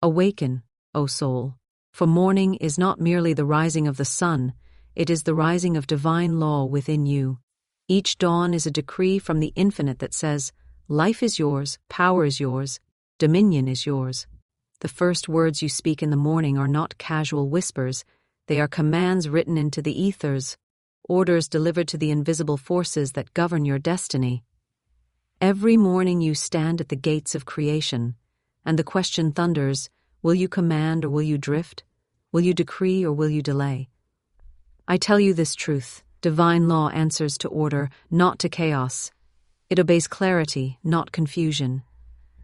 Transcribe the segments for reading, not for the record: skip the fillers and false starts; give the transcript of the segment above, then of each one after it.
Awaken, O soul, for morning is not merely the rising of the sun, it is the rising of divine law within you. Each dawn is a decree from the infinite that says, life is yours, power is yours, dominion is yours. The first words you speak in the morning are not casual whispers, they are commands written into the ethers, orders delivered to the invisible forces that govern your destiny. Every morning you stand at the gates of creation, and the question thunders, will you command or will you drift? Will you decree or will you delay? I tell you this truth, divine law answers to order, not to chaos. It obeys clarity, not confusion.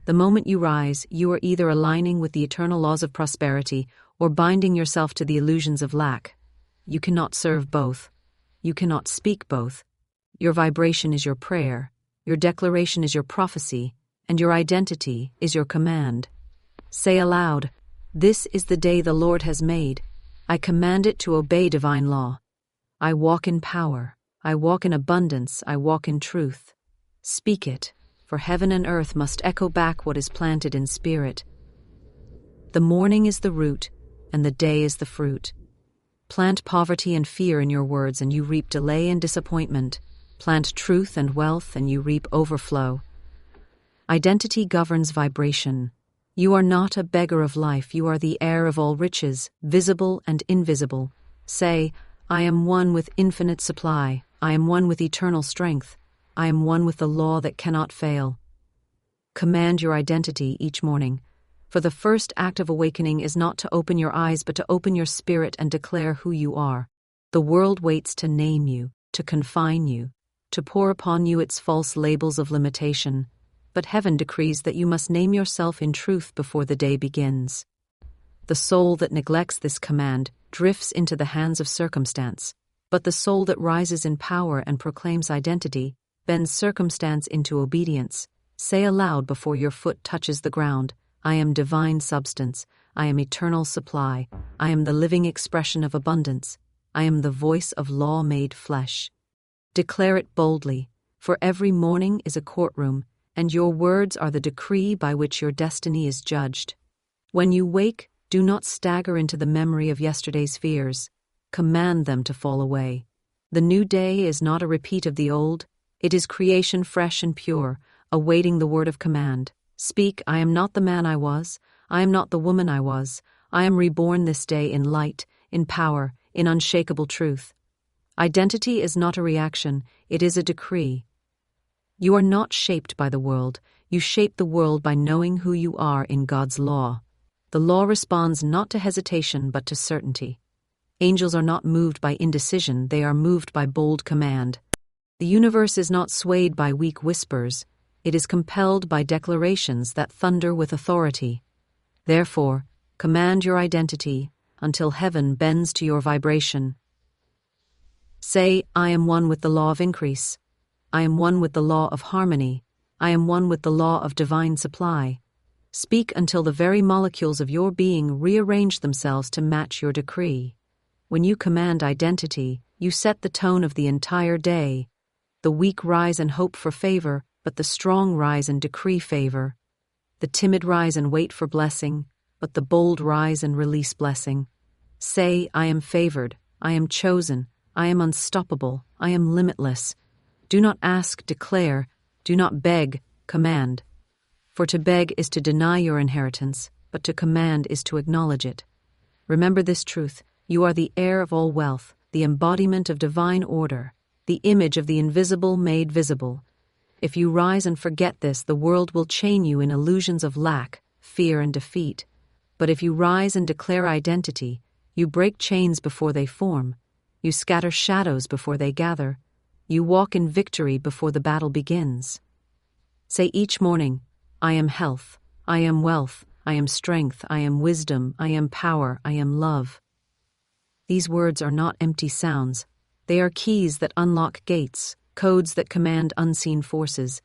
The moment you rise, you are either aligning with the eternal laws of prosperity or binding yourself to the illusions of lack. You cannot serve both. You cannot speak both. Your vibration is your prayer, your declaration is your prophecy, and your identity is your command. Say aloud, this is the day the Lord has made. I command it to obey divine law. I walk in power. I walk in abundance. I walk in truth. Speak it, for heaven and earth must echo back what is planted in spirit. The morning is the root, and the day is the fruit. Plant poverty and fear in your words, and you reap delay and disappointment. Plant truth and wealth, and you reap overflow. Identity governs vibration. You are not a beggar of life, you are the heir of all riches, visible and invisible. Say, I am one with infinite supply, I am one with eternal strength, I am one with the law that cannot fail. Command your identity each morning, for the first act of awakening is not to open your eyes but to open your spirit and declare who you are. The world waits to name you, to confine you, to pour upon you its false labels of limitation, but heaven decrees that you must name yourself in truth before the day begins. The soul that neglects this command drifts into the hands of circumstance, but the soul that rises in power and proclaims identity bends circumstance into obedience. Say aloud before your foot touches the ground, I am divine substance, I am eternal supply, I am the living expression of abundance, I am the voice of law made flesh. Declare it boldly, for every morning is a courtroom, and your words are the decree by which your destiny is judged. When you wake, do not stagger into the memory of yesterday's fears. Command them to fall away. The new day is not a repeat of the old, it is creation fresh and pure, awaiting the word of command. Speak, I am not the man I was, I am not the woman I was, I am reborn this day in light, in power, in unshakable truth. Identity is not a reaction, it is a decree. You are not shaped by the world, you shape the world by knowing who you are in God's law. The law responds not to hesitation but to certainty. Angels are not moved by indecision, they are moved by bold command. The universe is not swayed by weak whispers, it is compelled by declarations that thunder with authority. Therefore, command your identity until heaven bends to your vibration. Say, I am one with the law of increase. I am one with the law of harmony. I am one with the law of divine supply. Speak until the very molecules of your being rearrange themselves to match your decree. When you command identity, you set the tone of the entire day. The weak rise and hope for favor, but the strong rise and decree favor. The timid rise and wait for blessing, but the bold rise and release blessing. Say, I am favored, I am chosen, I am unstoppable, I am limitless. Do not ask, declare, do not beg, command. For to beg is to deny your inheritance, but to command is to acknowledge it. Remember this truth, you are the heir of all wealth, the embodiment of divine order, the image of the invisible made visible. If you rise and forget this, the world will chain you in illusions of lack, fear, and defeat. But if you rise and declare identity, you break chains before they form, you scatter shadows before they gather, you walk in victory before the battle begins. Say each morning, I am health, I am wealth, I am strength, I am wisdom, I am power, I am love. These words are not empty sounds. They are keys that unlock gates, codes that command unseen forces,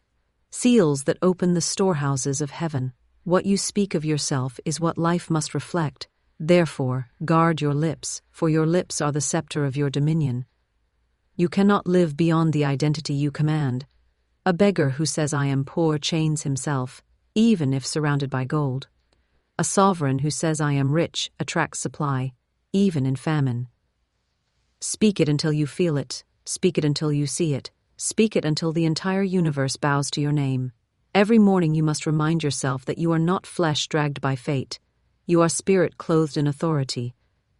seals that open the storehouses of heaven. What you speak of yourself is what life must reflect. Therefore, guard your lips, for your lips are the scepter of your dominion. You cannot live beyond the identity you command. A beggar who says I am poor chains himself, even if surrounded by gold. A sovereign who says I am rich attracts supply, even in famine. Speak it until you feel it. Speak it until you see it. Speak it until the entire universe bows to your name. Every morning you must remind yourself that you are not flesh dragged by fate. You are spirit clothed in authority.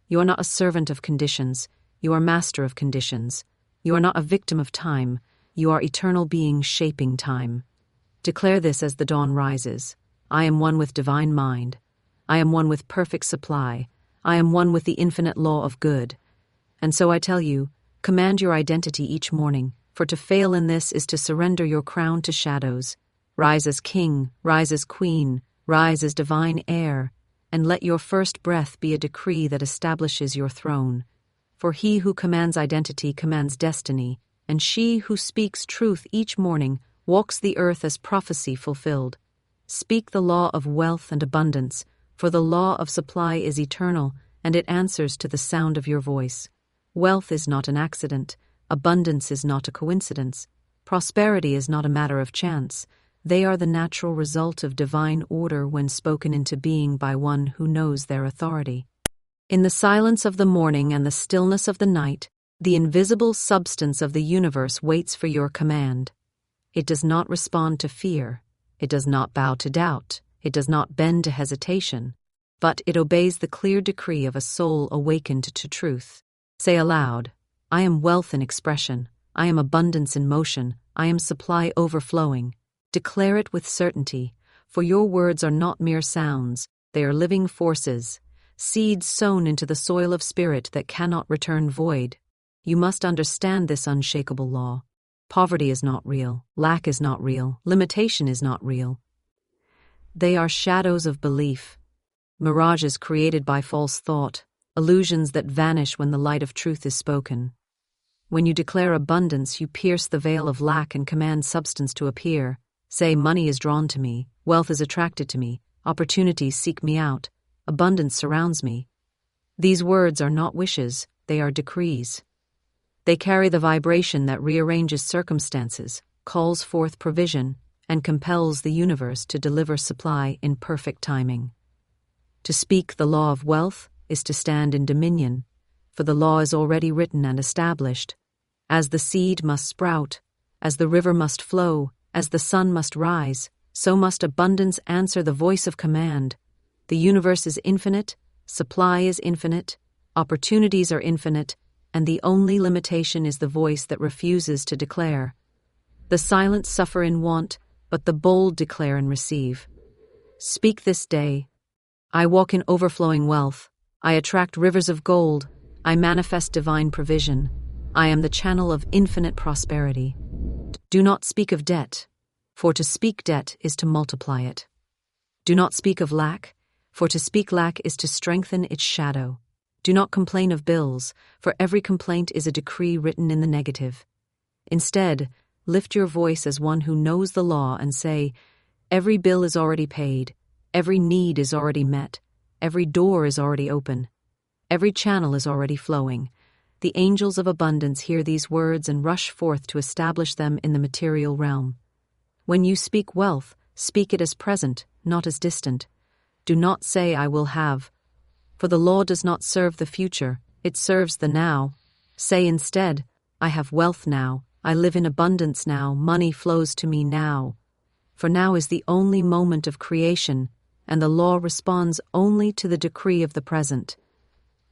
You are not a servant of conditions. You are master of conditions. You are not a victim of time. You are eternal being shaping time. Declare this as the dawn rises. I am one with divine mind. I am one with perfect supply. I am one with the infinite law of good. And so I tell you, command your identity each morning, for to fail in this is to surrender your crown to shadows. Rise as king, rise as queen, rise as divine heir, and let your first breath be a decree that establishes your throne. For he who commands identity commands destiny, and she who speaks truth each morning walks the earth as prophecy fulfilled. Speak the law of wealth and abundance, for the law of supply is eternal, and it answers to the sound of your voice. Wealth is not an accident. Abundance is not a coincidence. Prosperity is not a matter of chance. They are the natural result of divine order when spoken into being by one who knows their authority. In the silence of the morning and the stillness of the night, the invisible substance of the universe waits for your command. It does not respond to fear. It does not bow to doubt. It does not bend to hesitation. But it obeys the clear decree of a soul awakened to truth. Say aloud, I am wealth in expression. I am abundance in motion. I am supply overflowing. Declare it with certainty, for your words are not mere sounds. They are living forces, seeds sown into the soil of spirit that cannot return void. You must understand this unshakable law. Poverty is not real. Lack is not real. Limitation is not real. They are shadows of belief, mirages created by false thought, illusions that vanish when the light of truth is spoken. When you declare abundance, you pierce the veil of lack and command substance to appear. Say, money is drawn to me, wealth is attracted to me, opportunities seek me out, abundance surrounds me. These words are not wishes, they are decrees. They carry the vibration that rearranges circumstances, calls forth provision, and compels the universe to deliver supply in perfect timing. To speak the law of wealth is to stand in dominion, for the law is already written and established. As the seed must sprout, as the river must flow, as the sun must rise, so must abundance answer the voice of command. The universe is infinite, supply is infinite, opportunities are infinite, and the only limitation is the voice that refuses to declare. The silent suffer in want, but the bold declare and receive. Speak this day. I walk in overflowing wealth. I attract rivers of gold. I manifest divine provision. I am the channel of infinite prosperity. Do not speak of debt, for to speak debt is to multiply it. Do not speak of lack, for to speak lack is to strengthen its shadow. Do not complain of bills, for every complaint is a decree written in the negative. Instead, lift your voice as one who knows the law and say, every bill is already paid, every need is already met, every door is already open, every channel is already flowing. The angels of abundance hear these words and rush forth to establish them in the material realm. When you speak wealth, speak it as present, not as distant. Do not say, I will have, for the law does not serve the future, it serves the now. Say instead, I have wealth now, I live in abundance now, money flows to me now. For now is the only moment of creation, and the law responds only to the decree of the present.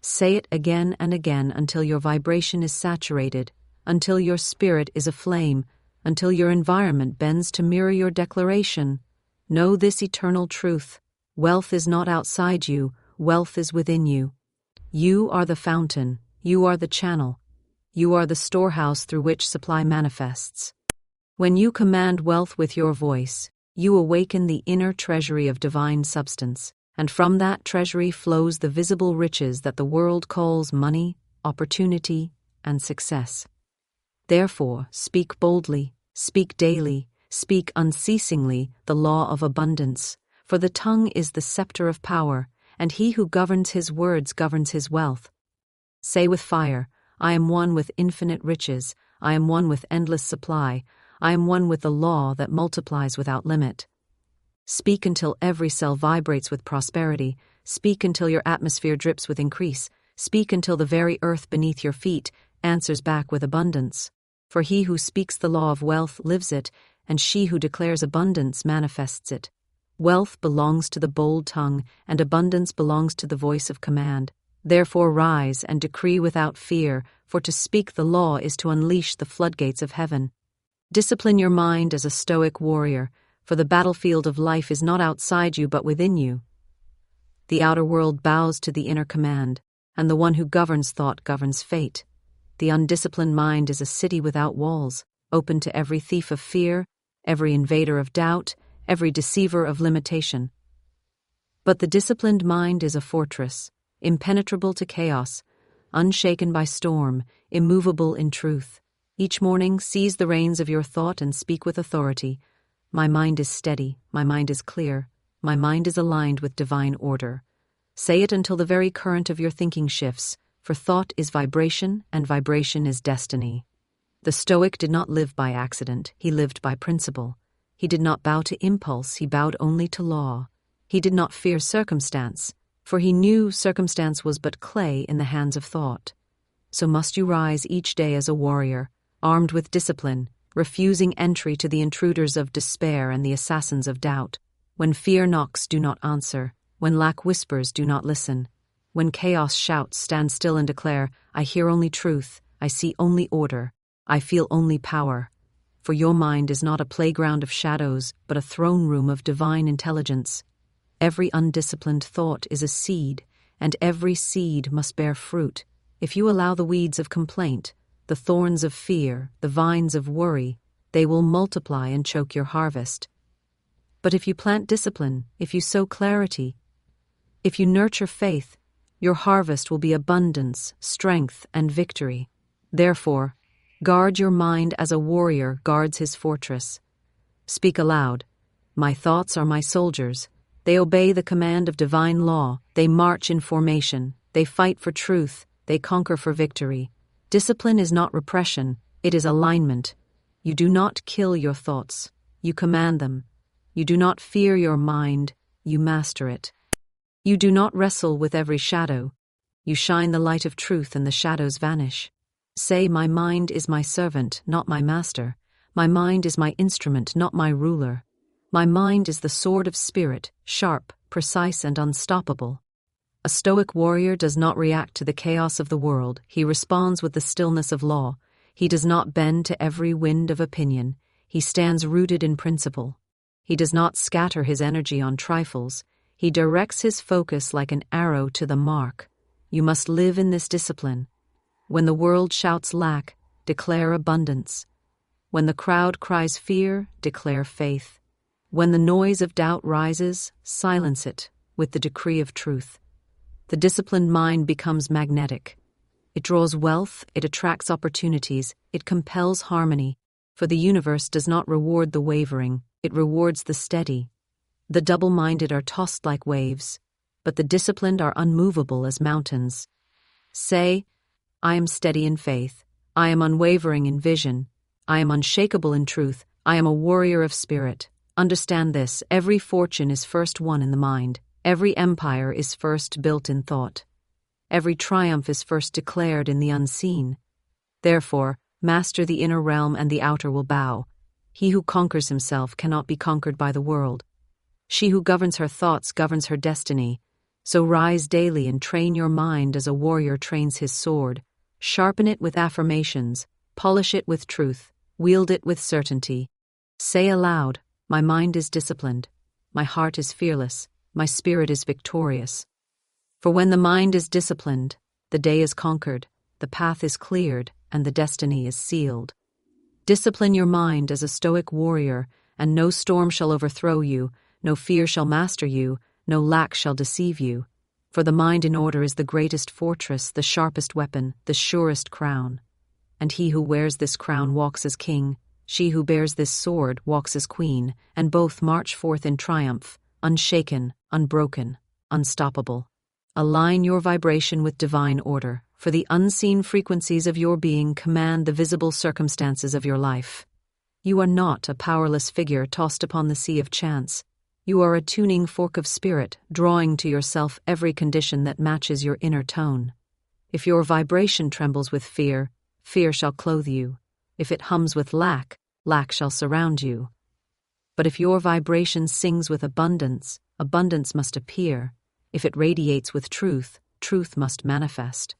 Say it again and again until your vibration is saturated, until your spirit is aflame, until your environment bends to mirror your declaration. Know this eternal truth. Wealth is not outside you, wealth is within you. You are the fountain, you are the channel, you are the storehouse through which supply manifests. When you command wealth with your voice, you awaken the inner treasury of divine substance, and from that treasury flows the visible riches that the world calls money, opportunity, and success. Therefore, speak boldly, speak daily, speak unceasingly the law of abundance, for the tongue is the scepter of power, and he who governs his words governs his wealth. Say with fire, I am one with infinite riches, I am one with endless supply, I am one with the law that multiplies without limit. Speak until every cell vibrates with prosperity. Speak until your atmosphere drips with increase. Speak until the very earth beneath your feet answers back with abundance. For he who speaks the law of wealth lives it, and she who declares abundance manifests it. Wealth belongs to the bold tongue, and abundance belongs to the voice of command. Therefore rise and decree without fear, for to speak the law is to unleash the floodgates of heaven. Discipline your mind as a Stoic warrior, for the battlefield of life is not outside you but within you. The outer world bows to the inner command, and the one who governs thought governs fate. The undisciplined mind is a city without walls, open to every thief of fear, every invader of doubt, every deceiver of limitation. But the disciplined mind is a fortress, impenetrable to chaos, unshaken by storm, immovable in truth. Each morning, seize the reins of your thought and speak with authority. My mind is steady, my mind is clear, my mind is aligned with divine order. Say it until the very current of your thinking shifts, for thought is vibration, and vibration is destiny. The Stoic did not live by accident, he lived by principle. He did not bow to impulse, he bowed only to law. He did not fear circumstance, for he knew circumstance was but clay in the hands of thought. So must you rise each day as a warrior, armed with discipline, refusing entry to the intruders of despair and the assassins of doubt. When fear knocks, do not answer. When lack whispers, do not listen. When chaos shouts, stand still and declare, I hear only truth, I see only order, I feel only power. For your mind is not a playground of shadows, but a throne room of divine intelligence. Every undisciplined thought is a seed, and every seed must bear fruit. If you allow the weeds of complaint, the thorns of fear, the vines of worry, they will multiply and choke your harvest. But if you plant discipline, if you sow clarity, if you nurture faith, your harvest will be abundance, strength, and victory. Therefore, guard your mind as a warrior guards his fortress. Speak aloud. My thoughts are my soldiers. They obey the command of divine law. They march in formation. They fight for truth. They conquer for victory. Discipline is not repression. It is alignment. You do not kill your thoughts. You command them. You do not fear your mind. You master it. You do not wrestle with every shadow. You shine the light of truth and the shadows vanish. Say, my mind is my servant, not my master. My mind is my instrument, not my ruler. My mind is the sword of spirit, sharp, precise, and unstoppable. A Stoic warrior does not react to the chaos of the world. He responds with the stillness of law. He does not bend to every wind of opinion. He stands rooted in principle. He does not scatter his energy on trifles. He directs his focus like an arrow to the mark. You must live in this discipline. When the world shouts lack, declare abundance. When the crowd cries fear, declare faith. When the noise of doubt rises, silence it with the decree of truth. The disciplined mind becomes magnetic. It draws wealth, it attracts opportunities, it compels harmony, for the universe does not reward the wavering, it rewards the steady. The double-minded are tossed like waves, but the disciplined are unmovable as mountains. Say, I am steady in faith, I am unwavering in vision, I am unshakable in truth, I am a warrior of spirit. Understand this, every fortune is first won in the mind, every empire is first built in thought, every triumph is first declared in the unseen. Therefore, master the inner realm and the outer will bow. He who conquers himself cannot be conquered by the world. She who governs her thoughts governs her destiny. So rise daily and train your mind as a warrior trains his sword. Sharpen it with affirmations, polish it with truth, wield it with certainty. Say aloud, my mind is disciplined, my heart is fearless, my spirit is victorious. For when the mind is disciplined, the day is conquered, the path is cleared, and the destiny is sealed. Discipline your mind as a Stoic warrior, and no storm shall overthrow you, no fear shall master you, no lack shall deceive you. For the mind in order is the greatest fortress, the sharpest weapon, the surest crown. And he who wears this crown walks as king, she who bears this sword walks as queen, and both march forth in triumph, unshaken, unbroken, unstoppable. Align your vibration with divine order, for the unseen frequencies of your being command the visible circumstances of your life. You are not a powerless figure tossed upon the sea of chance. You are a tuning fork of spirit, drawing to yourself every condition that matches your inner tone. If your vibration trembles with fear, fear shall clothe you. If it hums with lack, lack shall surround you. But if your vibration sings with abundance, abundance must appear. If it radiates with truth, truth must manifest.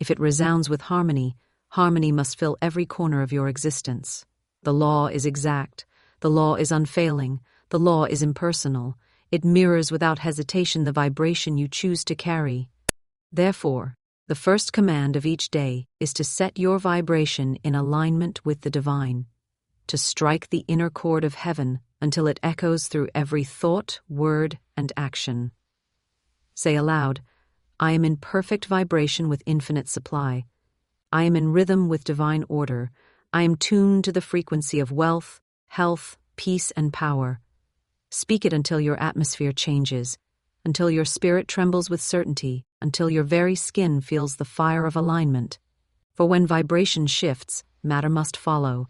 If it resounds with harmony, harmony must fill every corner of your existence. The law is exact. The law is unfailing. The law is impersonal. It mirrors without hesitation the vibration you choose to carry. Therefore, the first command of each day is to set your vibration in alignment with the divine, to strike the inner chord of heaven until it echoes through every thought, word, and action. Say aloud, I am in perfect vibration with infinite supply. I am in rhythm with divine order. I am tuned to the frequency of wealth, health, peace, and power. Speak it until your atmosphere changes, until your spirit trembles with certainty, until your very skin feels the fire of alignment. For when vibration shifts, matter must follow.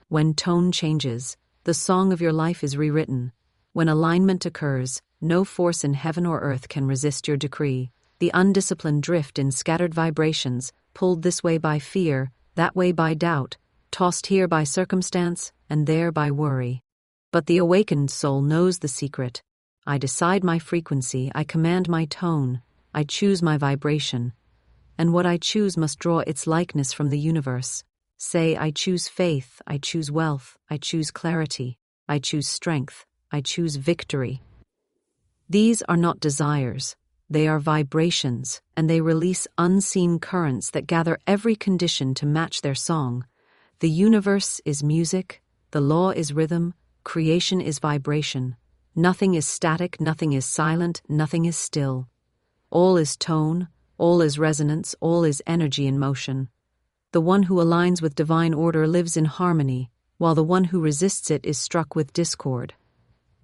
When tone changes, the song of your life is rewritten. When alignment occurs, no force in heaven or earth can resist your decree. The undisciplined drift in scattered vibrations, pulled this way by fear, that way by doubt, tossed here by circumstance, and there by worry. But the awakened soul knows the secret. I decide my frequency, I command my tone, I choose my vibration. And what I choose must draw its likeness from the universe. Say, I choose faith, I choose wealth, I choose clarity, I choose strength, I choose victory. These are not desires. They are vibrations, and they release unseen currents that gather every condition to match their song. The universe is music, the law is rhythm, creation is vibration. Nothing is static, nothing is silent, nothing is still. All is tone, all is resonance, all is energy in motion. The one who aligns with divine order lives in harmony, while the one who resists it is struck with discord.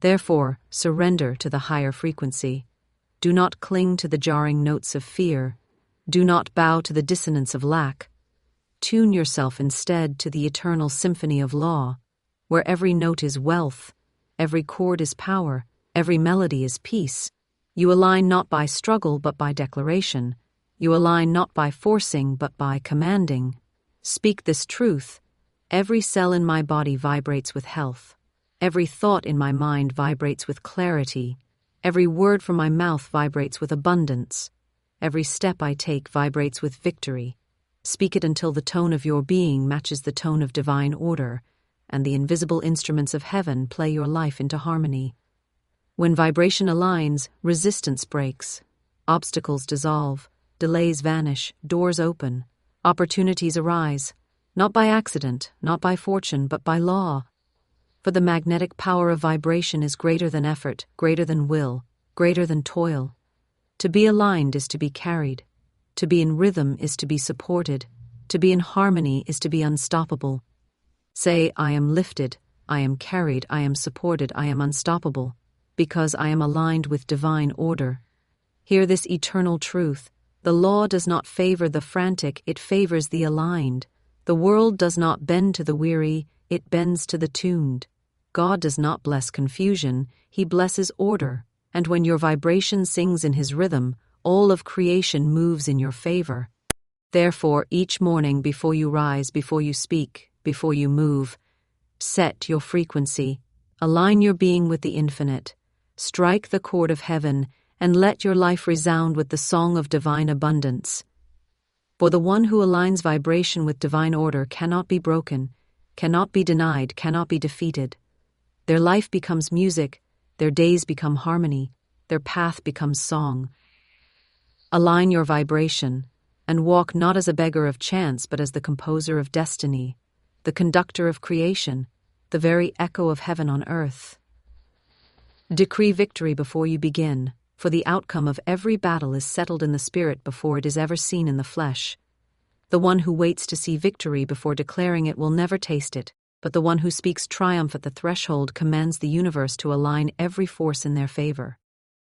Therefore, surrender to the higher frequency. Do not cling to the jarring notes of fear. Do not bow to the dissonance of lack. Tune yourself instead to the eternal symphony of law, where every note is wealth, every chord is power, every melody is peace. You align not by struggle but by declaration. You align not by forcing but by commanding. Speak this truth. Every cell in my body vibrates with health. Every thought in my mind vibrates with clarity. Every word from my mouth vibrates with abundance. Every step I take vibrates with victory. Speak it until the tone of your being matches the tone of divine order, and the invisible instruments of heaven play your life into harmony. When vibration aligns, resistance breaks. Obstacles dissolve, delays vanish, doors open, opportunities arise, not by accident, not by fortune, but by law. For the magnetic power of vibration is greater than effort, greater than will, greater than toil. To be aligned is to be carried. To be in rhythm is to be supported. To be in harmony is to be unstoppable. Say, I am lifted, I am carried, I am supported, I am unstoppable, because I am aligned with divine order. Hear this eternal truth. The law does not favor the frantic, it favors the aligned. The world does not bend to the weary, it bends to the tuned. God does not bless confusion, he blesses order. And when your vibration sings in his rhythm, all of creation moves in your favor. Therefore, each morning before you rise, before you speak, before you move, set your frequency, align your being with the infinite, strike the chord of heaven, and let your life resound with the song of divine abundance. For the one who aligns vibration with divine order cannot be broken, cannot be denied, cannot be defeated. Their life becomes music, their days become harmony, their path becomes song. Align your vibration, and walk not as a beggar of chance but as the composer of destiny, the conductor of creation, the very echo of heaven on earth. Decree victory before you begin, for the outcome of every battle is settled in the spirit before it is ever seen in the flesh. The one who waits to see victory before declaring it will never taste it, but the one who speaks triumph at the threshold commands the universe to align every force in their favor.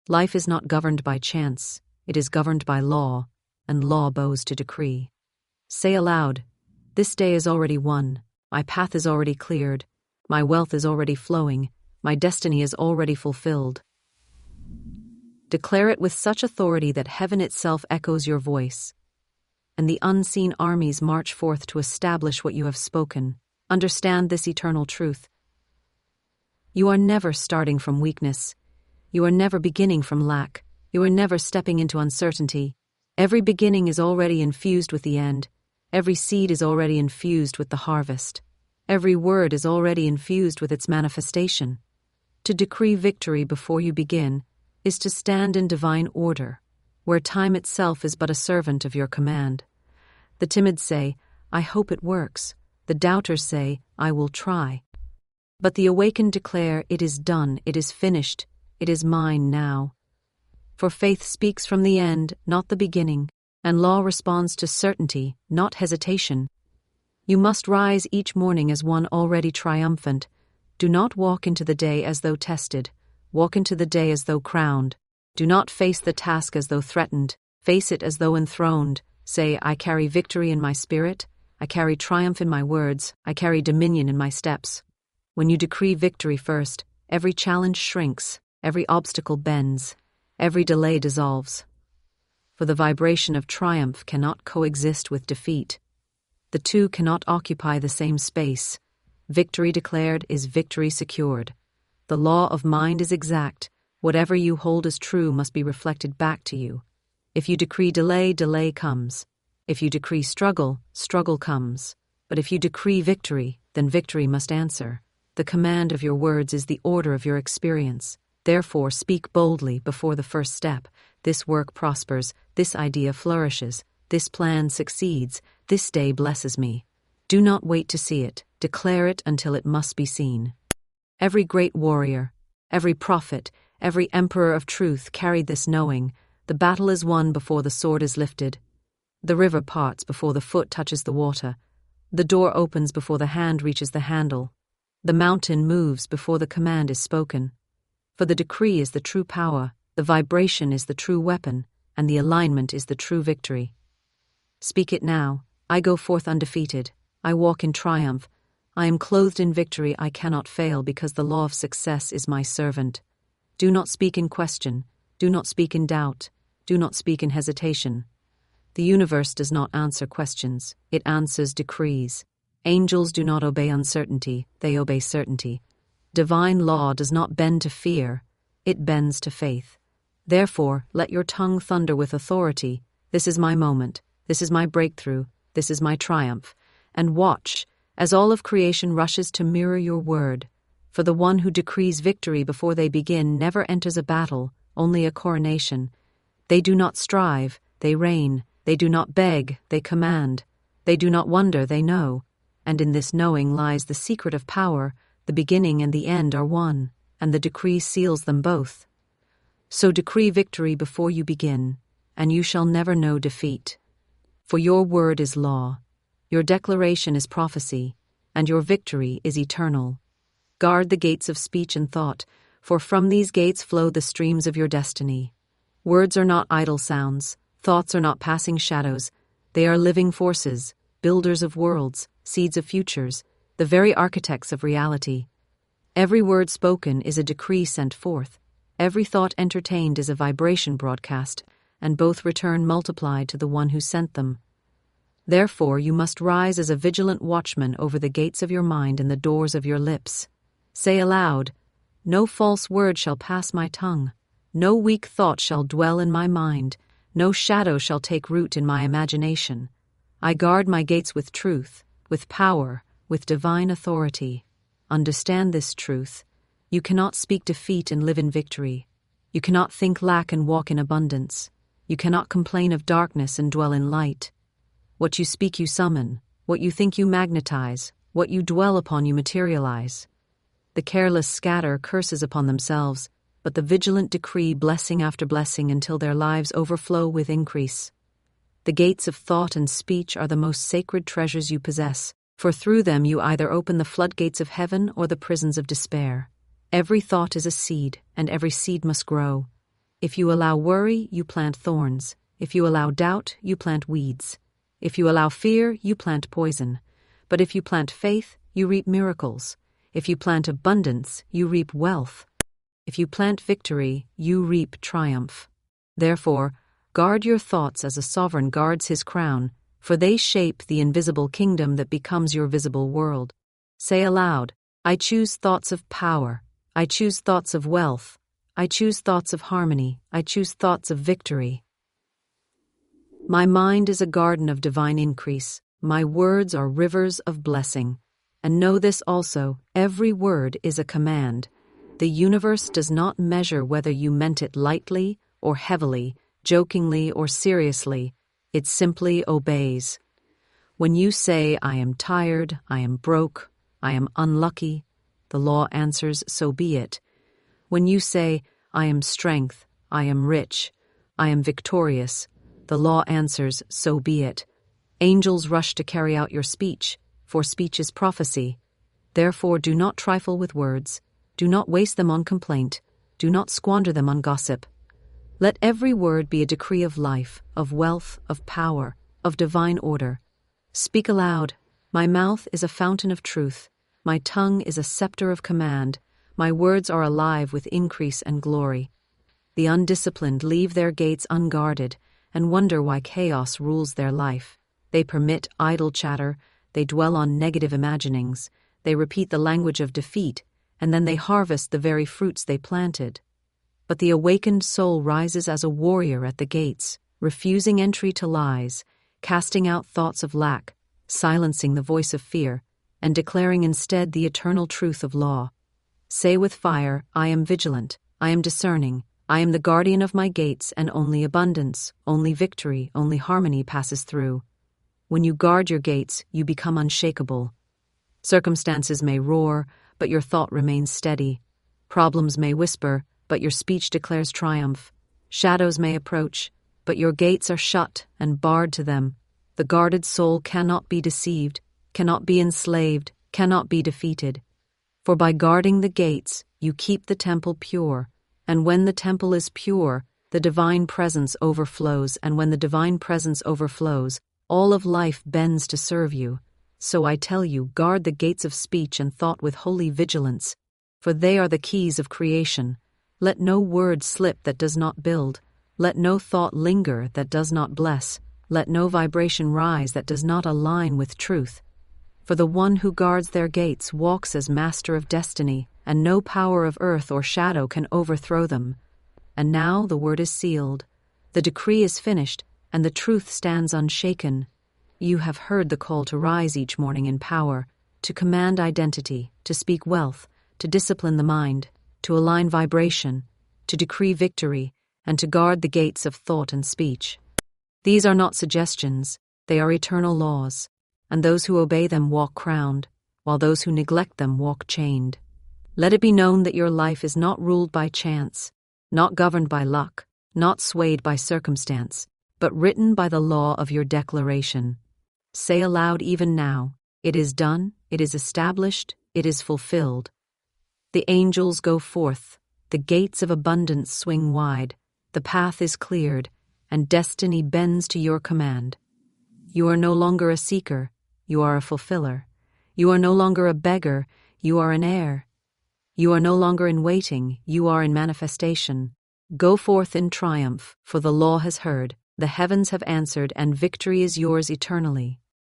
Life is not governed by chance, it is governed by law, and law bows to decree. Say aloud, this day is already won, my path is already cleared, my wealth is already flowing, My destiny is already fulfilled. Declare it with such authority that heaven itself echoes your voice, and the unseen armies march forth to establish what you have spoken. Understand this eternal truth. You are never starting from weakness. You are never beginning from lack. You are never stepping into uncertainty. Every beginning is already infused with the end. Every seed is already infused with the harvest. Every word is already infused with its manifestation. To decree victory before you begin is to stand in divine order, where time itself is but a servant of your command. The timid say, I hope it works. The doubters say, I will try. But the awakened declare, it is done, it is finished, it is mine now. For faith speaks from the end, not the beginning, and law responds to certainty, not hesitation. You must rise each morning as one already triumphant. Do not walk into the day as though tested. Walk into the day as though crowned. Do not face the task as though threatened. Face it as though enthroned. Say, I carry victory in my spirit. I carry triumph in my words. I carry dominion in my steps. When you decree victory first, every challenge shrinks, every obstacle bends, every delay dissolves. For the vibration of triumph cannot coexist with defeat. The two cannot occupy the same space. Victory declared is victory secured. The law of mind is exact. Whatever you hold as true must be reflected back to you. If you decree delay, delay comes. If you decree struggle, struggle comes. But if you decree victory, then victory must answer. The command of your words is the order of your experience. Therefore, speak boldly before the first step. This work prospers, this idea flourishes, this plan succeeds, this day blesses me. Do not wait to see it. Declare it until it must be seen. Every great warrior, every prophet, every emperor of truth carried this knowing. The battle is won before the sword is lifted. The river parts before the foot touches the water. The door opens before the hand reaches the handle. The mountain moves before the command is spoken. For the decree is the true power, the vibration is the true weapon, and the alignment is the true victory. Speak it now. I go forth undefeated. I walk in triumph. I am clothed in victory. I cannot fail because the law of success is my servant. Do not speak in question. Do not speak in doubt. Do not speak in hesitation. The universe does not answer questions. It answers decrees. Angels do not obey uncertainty. They obey certainty. Divine law does not bend to fear. It bends to faith. Therefore, let your tongue thunder with authority. This is my moment. This is my breakthrough. This is my triumph. And watch, as all of creation rushes to mirror your word. For the one who decrees victory before they begin never enters a battle, only a coronation. They do not strive, they reign. They do not beg, they command. They do not wonder, they know. And in this knowing lies the secret of power. The beginning and the end are one, and the decree seals them both. So decree victory before you begin, and you shall never know defeat. For your word is law, your declaration is prophecy, and your victory is eternal. Guard the gates of speech and thought, for from these gates flow the streams of your destiny. Words are not idle sounds, thoughts are not passing shadows. They are living forces, builders of worlds, seeds of futures, the very architects of reality. Every word spoken is a decree sent forth. Every thought entertained is a vibration broadcast, and both return multiplied to the one who sent them. Therefore, you must rise as a vigilant watchman over the gates of your mind and the doors of your lips. Say aloud, no false word shall pass my tongue. No weak thought shall dwell in my mind. No shadow shall take root in my imagination. I guard my gates with truth, with power, with divine authority. Understand this truth. You cannot speak defeat and live in victory. You cannot think lack and walk in abundance. You cannot complain of darkness and dwell in light. What you speak you summon. What you think you magnetize. What you dwell upon you materialize. The careless scatter curses upon themselves, but the vigilant decree blessing after blessing until their lives overflow with increase. The gates of thought and speech are the most sacred treasures you possess, for through them you either open the floodgates of heaven or the prisons of despair. Every thought is a seed, and every seed must grow. If you allow worry, you plant thorns. If you allow doubt, you plant weeds. If you allow fear, you plant poison. But if you plant faith, you reap miracles. If you plant abundance, you reap wealth. If you plant victory, you reap triumph. Therefore, guard your thoughts as a sovereign guards his crown, for they shape the invisible kingdom that becomes your visible world. Say aloud, I choose thoughts of power. I choose thoughts of wealth. I choose thoughts of harmony. I choose thoughts of victory. My mind is a garden of divine increase. My words are rivers of blessing. And know this also, every word is a command. The universe does not measure whether you meant it lightly or heavily, jokingly or seriously. It simply obeys. When you say, I am tired, I am broke, I am unlucky, the law answers, so be it. When you say, I am strength, I am rich, I am victorious, the law answers, so be it. Angels rush to carry out your speech, for speech is prophecy. Therefore do not trifle with words, do not waste them on complaint, do not squander them on gossip. Let every word be a decree of life, of wealth, of power, of divine order. Speak aloud, my mouth is a fountain of truth, my tongue is a scepter of command, my words are alive with increase and glory. The undisciplined leave their gates unguarded and wonder why chaos rules their life. They permit idle chatter, they dwell on negative imaginings, they repeat the language of defeat, and then they harvest the very fruits they planted. But the awakened soul rises as a warrior at the gates, refusing entry to lies, casting out thoughts of lack, silencing the voice of fear, and declaring instead the eternal truth of law. Say with fire, I am vigilant, I am discerning, I am the guardian of my gates, and only abundance, only victory, only harmony passes through. When you guard your gates, you become unshakable. Circumstances may roar, but your thought remains steady. Problems may whisper, but your speech declares triumph. Shadows may approach, but your gates are shut and barred to them. The guarded soul cannot be deceived, cannot be enslaved, cannot be defeated. For by guarding the gates, you keep the temple pure, and when the temple is pure, the divine presence overflows, and when the divine presence overflows, all of life bends to serve you. So I tell you, guard the gates of speech and thought with holy vigilance, for they are the keys of creation. Let no word slip that does not build. Let no thought linger that does not bless. Let no vibration rise that does not align with truth. For the one who guards their gates walks as master of destiny, and no power of earth or shadow can overthrow them. And now the word is sealed. The decree is finished, and the truth stands unshaken. You have heard the call to rise each morning in power, to command identity, to speak wealth, to discipline the mind, to align vibration, to decree victory, and to guard the gates of thought and speech. These are not suggestions, they are eternal laws, and those who obey them walk crowned, while those who neglect them walk chained. Let it be known that your life is not ruled by chance, not governed by luck, not swayed by circumstance, but written by the law of your declaration. Say aloud even now, it is done, it is established, it is fulfilled. The angels go forth, the gates of abundance swing wide, the path is cleared, and destiny bends to your command. You are no longer a seeker, you are a fulfiller. You are no longer a beggar, you are an heir. You are no longer in waiting, you are in manifestation. Go forth in triumph, for the law has heard, the heavens have answered, and victory is yours eternally.